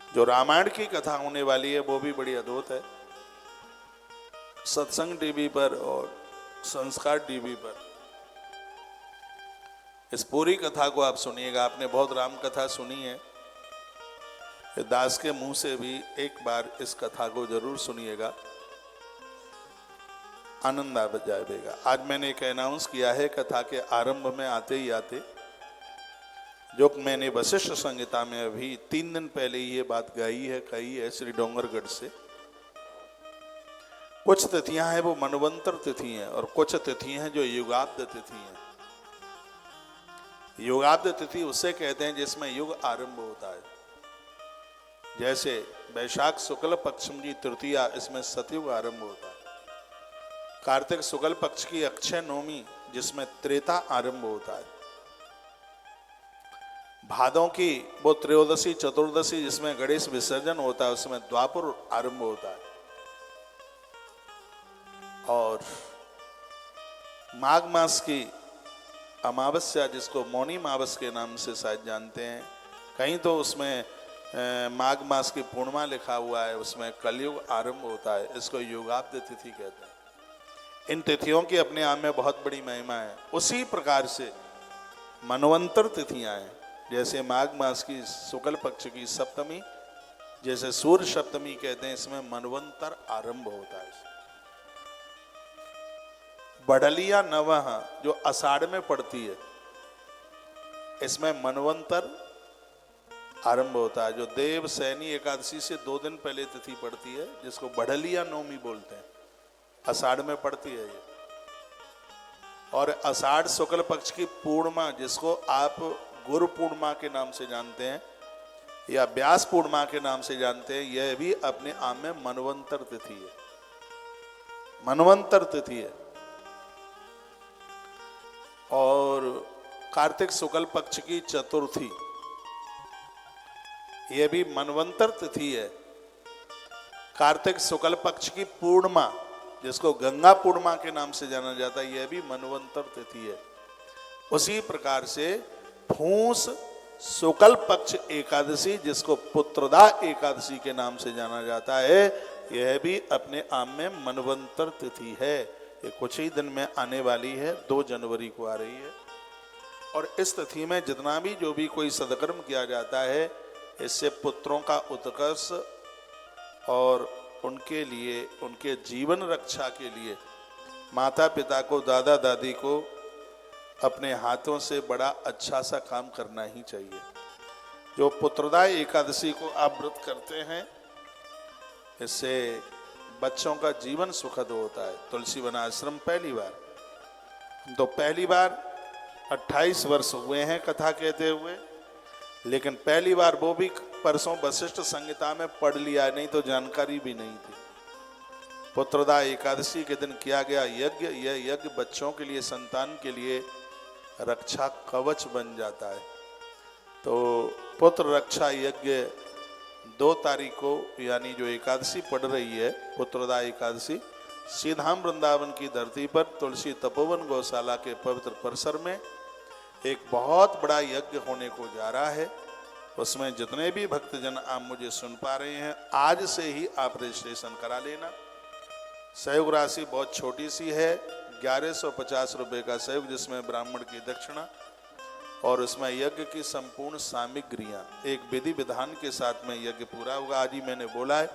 जो रामायण की कथा होने वाली है वो भी बड़ी अद्भुत है। सत्संग टीवी पर और संस्कार टीवी पर इस पूरी कथा को आप सुनिएगा। आपने बहुत राम कथा सुनी है, दास के मुंह से भी एक बार इस कथा को जरूर सुनिएगा, आनंद आ जाएगा। आज मैंने एक अनाउंस किया है कथा के आरंभ में आते ही आते, जो मैंने वशिष्ठ संहिता में अभी 3 दिन पहले ये बात कही है श्री डोंगरगढ़ से। कुछ तिथियां हैं वो मनवंतर तिथि हैं और कुछ तिथि हैं जो युगाब्द तिथि हैं। युगाब्द तिथि उसे कहते हैं जिसमें युग आरंभ होता है। जैसे वैशाख शुक्ल पक्ष की तृतीया, इसमें सतयुग आरंभ होता है। कार्तिक शुक्ल पक्ष की अक्षय नवमी, जिसमें त्रेता आरंभ होता है। भादों की वो त्रयोदशी चतुर्दशी, जिसमें गणेश विसर्जन होता है, उसमें द्वापर आरंभ होता है। और माघ मास की अमावस्या, जिसको मौनी मावस के नाम से शायद जानते हैं, कहीं तो उसमें माघ मास की पूर्णिमा लिखा हुआ है, उसमें कलयुग आरंभ होता है। इसको युगाब्द तिथि कहते हैं। इन तिथियों की अपने आप में बहुत बड़ी महिमा है। उसी प्रकार से मनवंतर तिथियां हैं, जैसे माघ मास की शुक्ल पक्ष की सप्तमी, जैसे सूर्य सप्तमी कहते हैं, इसमें मनवंतर आरंभ होता है। बढ़लिया नवह जो आषाढ़ में पड़ती है, इसमें मनवंतर आरंभ होता है। जो देव सैनी एकादशी से 2 दिन पहले तिथि पड़ती है, जिसको बढ़लिया नवमी बोलते हैं, आषाढ़ में पड़ती है ये। और आषाढ़ शुक्ल पक्ष की पूर्णिमा, जिसको आप गुरु पूर्णिमा के नाम से जानते हैं या व्यास पूर्णिमा के नाम से जानते हैं, यह भी अपने आप में मनवंतर तिथि है। मनवंतर तिथि है। और कार्तिक शुक्ल पक्ष की चतुर्थी, यह भी मनवंतर तिथि है। कार्तिक शुक्ल पक्ष की पूर्णिमा, जिसको गंगा पूर्णिमा के नाम से जाना जाता है, यह भी मनवंतर तिथि है। उसी प्रकार से फूस शुक्ल पक्ष एकादशी, जिसको पुत्रदा एकादशी के नाम से जाना जाता है, यह भी अपने आप में मनवंतर तिथि है। ये कुछ ही दिन में आने वाली है, 2 जनवरी को आ रही है। और इस तिथि में जितना भी जो भी कोई सदकर्म किया जाता है, इससे पुत्रों का उत्कर्ष और उनके लिए, उनके जीवन रक्षा के लिए माता पिता को, दादा दादी को अपने हाथों से बड़ा अच्छा सा काम करना ही चाहिए। जो पुत्रदा एकादशी को आप व्रत करते हैं, इससे बच्चों का जीवन सुखद होता है। तुलसी वन आश्रम पहली बार, तो पहली बार 28 वर्ष हुए हैं कथा कहते हुए, लेकिन पहली बार वो भी परसों वशिष्ठ संहिता में पढ़ लिया, नहीं तो जानकारी भी नहीं थी। पुत्रदा एकादशी के दिन किया गया यज्ञ, यह यज्ञ बच्चों के लिए, संतान के लिए रक्षा कवच बन जाता है। तो पुत्र रक्षा यज्ञ 2 तारीख को, यानी जो एकादशी पड़ रही है, पुत्रदा एकादशी, सीधाम वृंदावन की धरती पर तुलसी तपोवन गौशाला के पवित्र परिसर में एक बहुत बड़ा यज्ञ होने को जा रहा है। उसमें जितने भी भक्तजन आप मुझे सुन पा रहे हैं, आज से ही आप रजिस्ट्रेशन करा लेना। सहयोग राशि बहुत छोटी सी है, 1150 रुपये का सहयोग, जिसमें ब्राह्मण की दक्षिणा और उसमें यज्ञ की संपूर्ण सामग्रियां, एक विधि विधान के साथ में यज्ञ पूरा होगा। आज ही मैंने बोला है,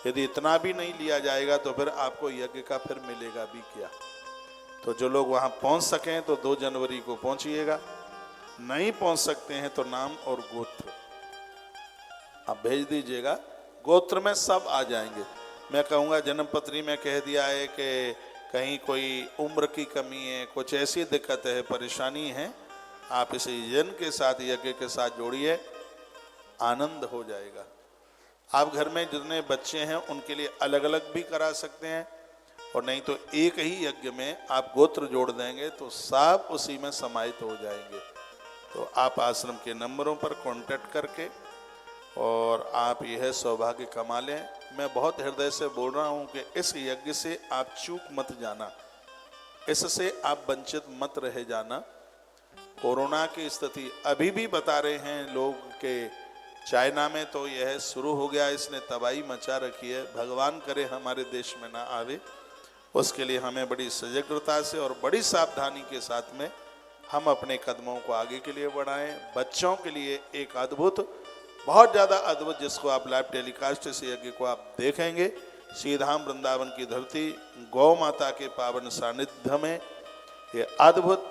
यदि इतना भी नहीं लिया जाएगा तो फिर आपको यज्ञ का फिर मिलेगा भी क्या। तो जो लोग वहां पहुंच सकें तो 2 जनवरी को पहुंचिएगा, नहीं पहुंच सकते हैं तो नाम और गोत्र आप भेज दीजिएगा। गोत्र में सब आ जाएंगे। मैं कहूँगा जन्मपत्री में कह दिया है कि कहीं कोई उम्र की कमी है, कुछ ऐसी दिक्कत है, परेशानी है, आप इसे यज्ञ के साथ, यज्ञ के साथ जोड़िए, आनंद हो जाएगा। आप घर में जितने बच्चे हैं उनके लिए अलग अलग भी करा सकते हैं, और नहीं तो एक ही यज्ञ में आप गोत्र जोड़ देंगे तो सब उसी में समाहित हो जाएंगे। तो आप आश्रम के नंबरों पर कांटेक्ट करके और आप यह सौभाग्य कमा लें। मैं बहुत हृदय से बोल रहा हूं कि इस यज्ञ से आप चूक मत जाना, इससे आप वंचित मत रह जाना। कोरोना की स्थिति अभी भी बता रहे हैं लोग के चाइना में तो यह शुरू हो गया, इसने तबाही मचा रखी है। भगवान करे हमारे देश में ना आवे, उसके लिए हमें बड़ी सजगता से और बड़ी सावधानी के साथ में हम अपने कदमों को आगे के लिए बढ़ाएं। बच्चों के लिए एक अद्भुत, बहुत ज़्यादा अद्भुत, जिसको आप लाइव टेलीकास्ट से यज्ञ को आप देखेंगे, श्रीधाम वृंदावन की धरती, गौ माता के पावन सानिध्य में ये अद्भुत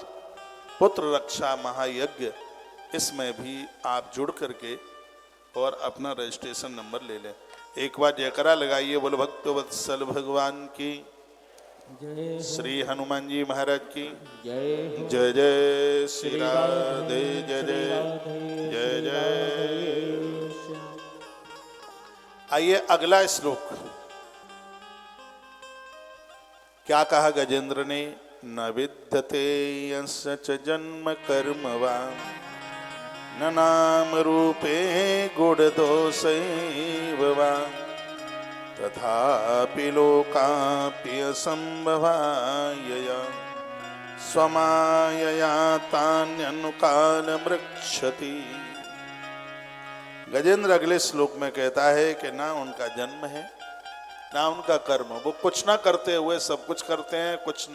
पुत्र रक्षा महायज्ञ, इसमें भी आप जुड़ करके और अपना रजिस्ट्रेशन नंबर ले लें। एक बार जयकरा लगाइए, बोलो भक्त वत्सल भगवान की जय श्री हनुमान जी महाराज की जय जय जय श्री राधे जय जय जय जय। आइए अगला श्लोक क्या कहा गजेंद्र ने, न विद्यते यस्य च जन्म कर्म वा न नाम रूपे गुण दोषैव वा तथापि लोकाप्य संभवायया स्वमायया तान्यनुकालमृक्षति। गजेंद्र अगले श्लोक में कहता है कि ना उनका जन्म है ना उनका कर्म, वो कुछ ना करते हुए सब कुछ करते हैं, कुछ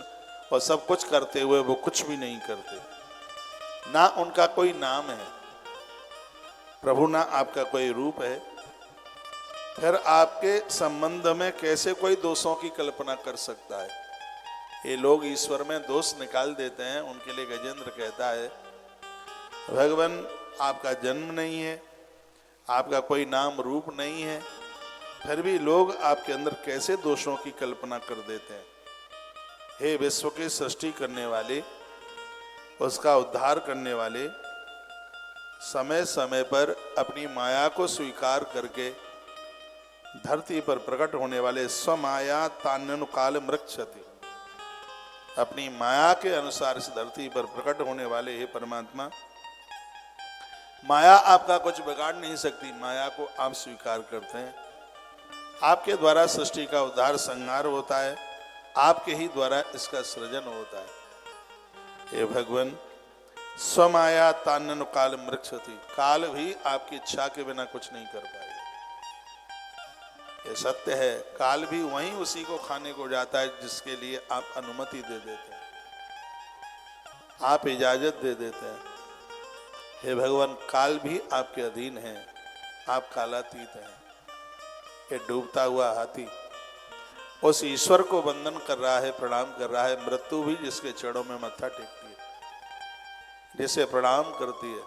और सब कुछ करते हुए वो कुछ भी नहीं करते। ना उनका कोई नाम है प्रभु, ना आपका कोई रूप है, फिर आपके संबंध में कैसे कोई दोषों की कल्पना कर सकता है। ये लोग ईश्वर में दोष निकाल देते हैं। उनके लिए गजेंद्र कहता है, भगवान आपका जन्म नहीं है, आपका कोई नाम रूप नहीं है, फिर भी लोग आपके अंदर कैसे दोषों की कल्पना कर देते हैं। हे विश्व की सृष्टि करने वाले, उसका उद्धार करने वाले, समय समय पर अपनी माया को स्वीकार करके धरती पर प्रकट होने वाले, स्वमाया तान्यनुकाल मृक्षति, अपनी माया के अनुसार इस धरती पर प्रकट होने वाले हे परमात्मा, माया आपका कुछ बिगाड़ नहीं सकती, माया को आप स्वीकार करते हैं। आपके द्वारा सृष्टि का उद्धार संहार होता है, आपके ही द्वारा इसका सृजन होता है। हे भगवान, स्वमाया तान्यनुकाल मृक्षति, काल भी आपकी इच्छा के बिना कुछ नहीं कर पाएगा। ये सत्य है, काल भी वहीं उसी को खाने को जाता है जिसके लिए आप अनुमति दे देते हैं, आप इजाजत दे देते हैं। हे भगवान, काल भी आपके अधीन है, आप कालातीत हैं। ये डूबता हुआ हाथी उस ईश्वर को वंदन कर रहा है, प्रणाम कर रहा है। मृत्यु भी जिसके चरणों में मत्था टेकती है, जिसे प्रणाम करती है।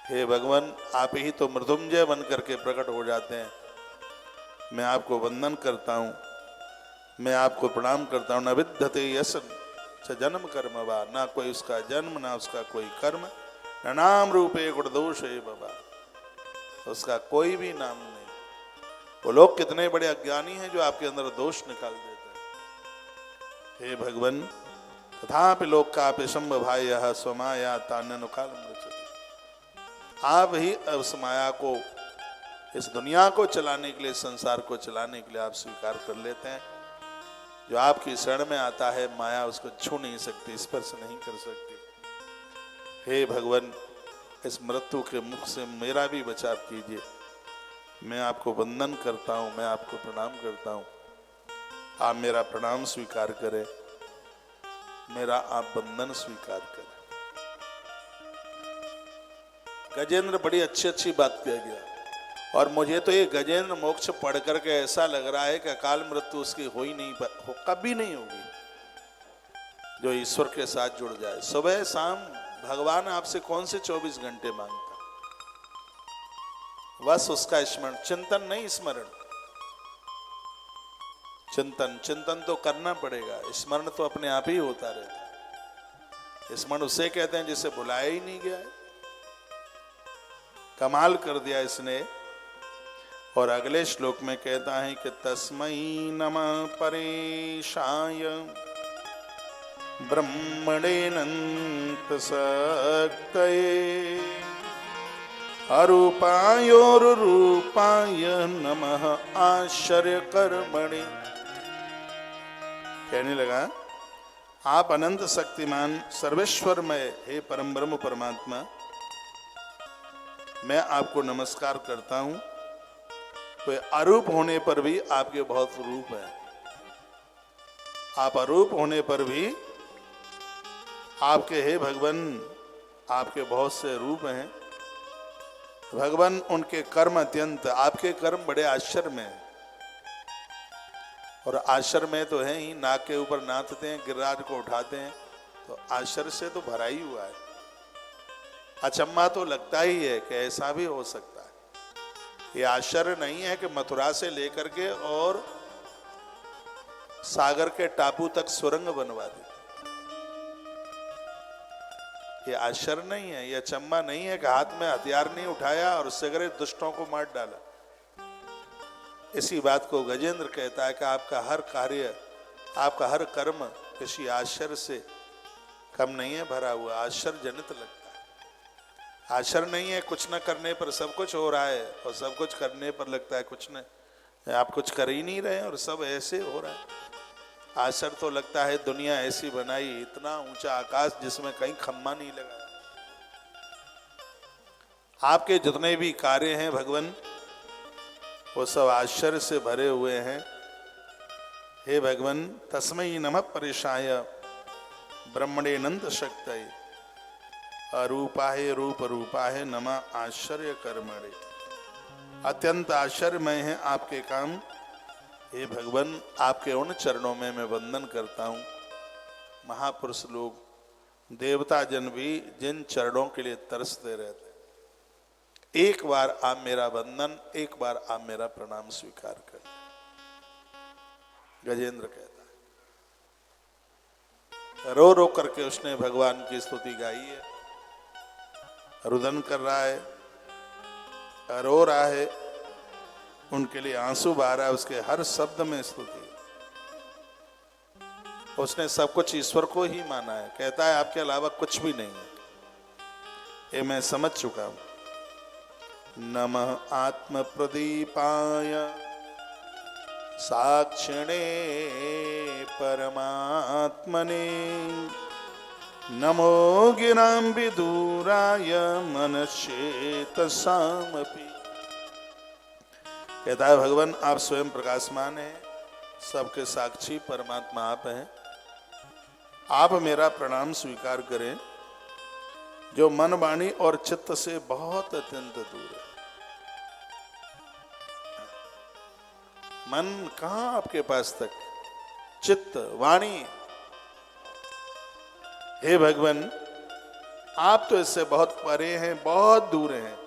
हे भगवान, आप ही तो मृत्युंजय बन करके प्रकट हो जाते हैं। मैं आपको वंदन करता हूँ, मैं आपको प्रणाम करता हूँ। न विद्यते यश च जन्म कर्म वा, ना कोई उसका जन्म ना उसका कोई कर्म, न नाम रूपे गुण दोष है बाबा, उसका कोई भी नाम नहीं। वो लोग कितने बड़े अज्ञानी हैं जो आपके अंदर दोष निकाल देते हैं। हे भगवान, तथापि लोक का संभवाय स्वमाया तान्यनुकाल मृक्षति, आप ही उस माया को, इस दुनिया को चलाने के लिए, संसार को चलाने के लिए आप स्वीकार कर लेते हैं। जो आपकी शरण में आता है, माया उसको छू नहीं सकती, स्पर्श नहीं कर सकती। हे भगवान, इस मृत्यु के मुख से मेरा भी बचाव कीजिए। मैं आपको वंदन करता हूँ, मैं आपको प्रणाम करता हूँ। आप मेरा प्रणाम स्वीकार करें, मेरा आप वंदन स्वीकार करें। गजेंद्र बड़ी अच्छी अच्छी बात कह गया, और मुझे तो ये गजेंद्र मोक्ष पढ़ करके ऐसा लग रहा है कि अकाल मृत्यु उसकी हो ही नहीं, कभी नहीं होगी। जो ईश्वर के साथ जुड़ जाए, सुबह शाम भगवान आपसे कौन से 24 घंटे मांगता, बस उसका स्मरण, चिंतन नहीं स्मरण। चिंतन चिंतन तो करना पड़ेगा, स्मरण तो अपने आप ही होता रहता है। स्मरण उसे कहते हैं जिसे बुलाया ही नहीं गया है। कमाल कर दिया इसने। और अगले श्लोक में कहता है कि तस्मै नमः परेशाय ब्रह्मणेऽनंत शक्तये अरूपायोरुपाय नमः आश्चर्य कर्मणि। कहने लगा, आप अनंत शक्तिमान सर्वेश्वरमय हे परम ब्रह्म परमात्मा, मैं आपको नमस्कार करता हूं। तो अरूप होने पर भी आपके बहुत रूप हैं। आप अरूप होने पर भी आपके हे भगवान, आपके बहुत से रूप हैं। भगवान उनके कर्म अत्यंत, आपके कर्म बड़े आश्चर्य में हैं। और आश्चर्य में तो है ही, नाक के ऊपर नाचते हैं, गिरिराज को उठाते हैं, तो आश्चर्य से तो भरा ही हुआ है। अचम्मा तो लगता ही है कि ऐसा भी हो सकता है। ये आश्चर्य नहीं है कि मथुरा से लेकर के और सागर के टापू तक सुरंग बनवा दी। ये आश्चर्य नहीं है, ये अचम्मा नहीं है कि हाथ में हथियार नहीं उठाया और सिगरेट दुष्टों को मार डाला। इसी बात को गजेंद्र कहता है कि आपका हर कार्य, आपका हर कर्म किसी आश्चर्य से कम नहीं है भरा हुआ, आश्चर्यजनित लगता है। आश्चर्य नहीं है कुछ न करने पर सब कुछ हो रहा है, और सब कुछ करने पर लगता है कुछ न, आप कुछ कर ही नहीं रहे और सब ऐसे हो रहा है। आश्चर्य तो लगता है दुनिया ऐसी बनाई, इतना ऊंचा आकाश जिसमें कहीं खम्मा नहीं लगा। आपके जितने भी कार्य हैं भगवान, वो सब आश्चर्य से भरे हुए हैं। हे भगवान, तस्मै नमः परेशाय ब्रह्मणेऽनंत शक्तये अरूपाय रूप रूपाय नमः आश्चर्य कर्मणे। अत्यंत आश्चर्यमय है आपके काम। हे भगवान, आपके उन चरणों में मैं वंदन करता हूँ। महापुरुष लोग, देवता जन भी जिन चरणों के लिए तरसते रहते हैं, एक बार आप मेरा वंदन, एक बार आप मेरा प्रणाम स्वीकार कर। गजेंद्र कहता है, रो रो करके उसने भगवान की स्तुति गाई है। रुदन कर रहा है, रो रहा है, उनके लिए आंसू बहा रहा है, उसके हर शब्द में स्तुति। उसने सब कुछ ईश्वर को ही माना है। कहता है आपके अलावा कुछ भी नहीं है, ये मैं समझ चुका हूं। नमः आत्म प्रदीपाय साक्षिणे परमात्मने नमो गिरां विदूराय मनश्चेतसामपि। कहता है भगवान, आप स्वयं प्रकाशमान हैं, सबके साक्षी परमात्मा आप हैं। आप मेरा प्रणाम स्वीकार करें, जो मन वाणी और चित्त से बहुत अत्यंत दूर है। मन कहाँ आपके पास तक, चित्त वाणी। हे भगवान, आप तो इससे बहुत परे हैं, बहुत दूर हैं।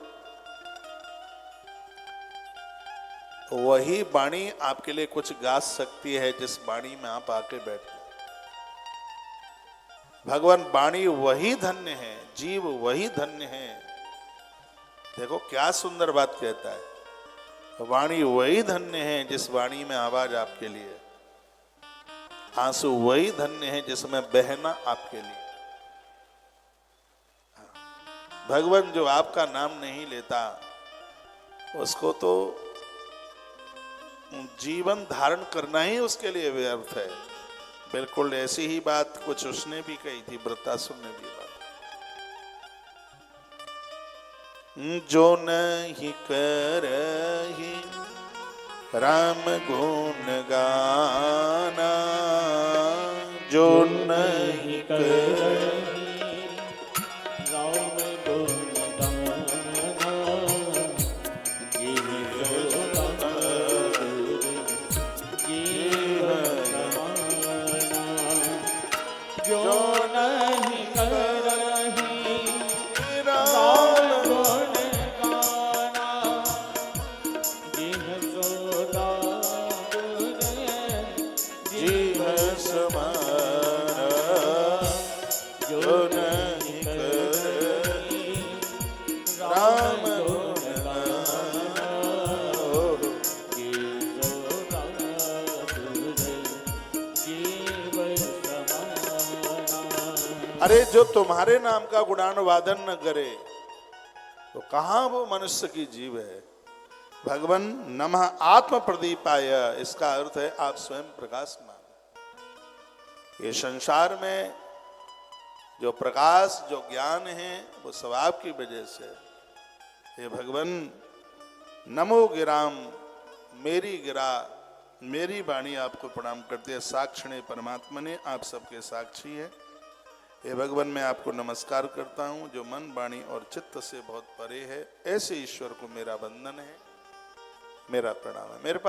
वही वाणी आपके लिए कुछ गा सकती है जिस वाणी में आप आके बैठे। भगवान, वाणी वही धन्य है, जीव वही धन्य है। देखो क्या सुंदर बात कहता है, वाणी वही धन्य है जिस वाणी में आवाज आपके लिए, आंसू वही धन्य है जिसमें बहना आपके लिए। भगवान जो आपका नाम नहीं लेता, उसको तो जीवन धारण करना ही उसके लिए व्यर्थ है। बिल्कुल ऐसी ही बात कुछ उसने भी कही थी, वृत्तासुर ने भी बात। जो नहीं करही राम गुण गाना, जो नहीं करही राम गुण गाना, जीव जो दादुर जीव समाना। जो नहीं करही राम गुण गाना, जीव जो दादुर जीव समाना। जो नहीं करही राम गुण गाना, अरे जो तुम्हारे नाम का गुणानुवादन न करे तो कहां वो मनुष्य की जीव है। भगवन नमः आत्म प्रदीपाय, इसका अर्थ है आप स्वयं प्रकाशमान। ये संसार में जो प्रकाश जो ज्ञान है वो सब आपकी वजह से। हे भगवन नमो गिराम, मेरी गिरा मेरी वाणी आपको प्रणाम करते हैं। साक्षिणे परमात्मा ने, आप सबके साक्षी है। हे भगवान मैं आपको नमस्कार करता हूँ जो मन वाणी और चित्त से बहुत परे है। ऐसे ईश्वर को मेरा वंदन है, मेरा प्रणाम है। मेरे पास